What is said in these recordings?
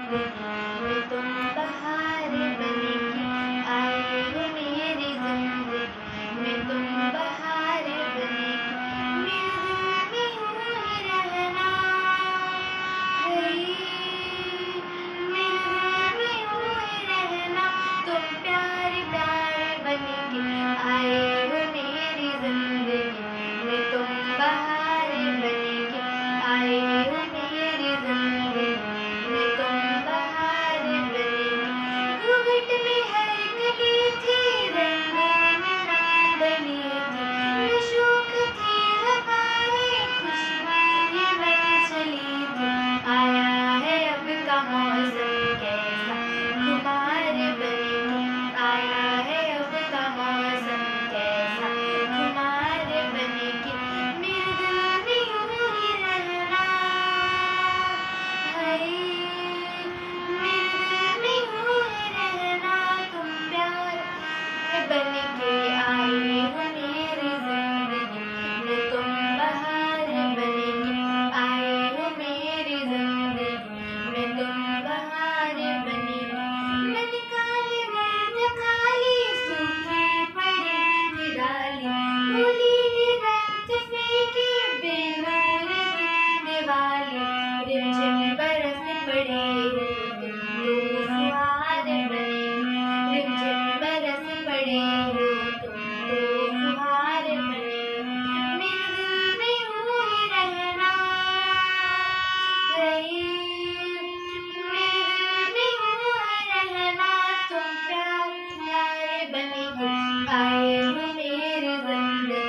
जिंदगी में तुम बहार बन के आए हो मेरी जिंदगी में तुम बहार बन के मेरे दिल में यूं ही रहना है, मेरे दिल में यूं ही रहना। तुम प्यारे प्यारे बन के आए हो मेरी जिंदगी में तुम बहार बन के आए हो मेरी जिंदगी में तुम बहार बन के। घूंघट में हर कली थी, रंगों में ना बनी थी, निशुक थी हवाएं, खुशबू ये बन चली थी। आया है अब का मौसम कैसा खुमार बन के, आया है अब का मौसम कैसा खुमार बन के। मेरे दिल में यूं ही रहना है, मेरे दिल में यूं ही रहना। तुम प्यार बन के आए हो मेरी जिंदगी में तुम बहार बन के आए हो मेरी जिंदगी में तुम बहार बन के। मन काले वर्द खाली सूखे पड़े थे डाली, भूली की रात फीकी बेनूर की दिवाली। रिमझिम बरस पड़े हो तुम दो फुहार बन के, रिमझिम बरस पड़े हो तुम दो फुहार बन के। मेरे दिल में यूं ही रहना है, मेरे दिल में यूं ही रहना। तुम प्यारे बन के आए हो मेरी जिंदगी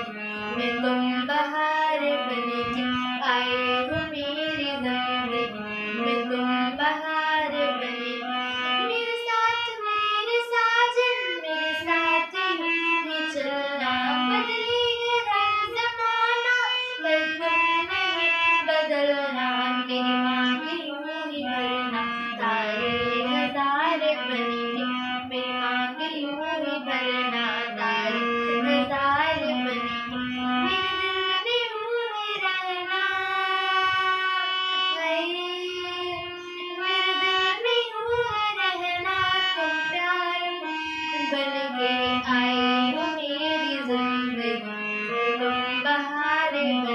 में तुम बहार बन के आए हो मेरी जिंदगी में तुम बहार बन के। मेरे साजन मेरे साथ ही चलना, बदलेगा रंग जमाना पर तुम नहीं बदलना। मेरी मांग यूं ही भरना तारे हजार बन के, मेरी मांग यूं ही भरना तारे हजार बन के। मेरे दिल में यूं ही रहना है, मेरे दिल में यूं ही रहना। तुम प्यार बन के आए हो मेरी जिंदगी में तुम बहार बन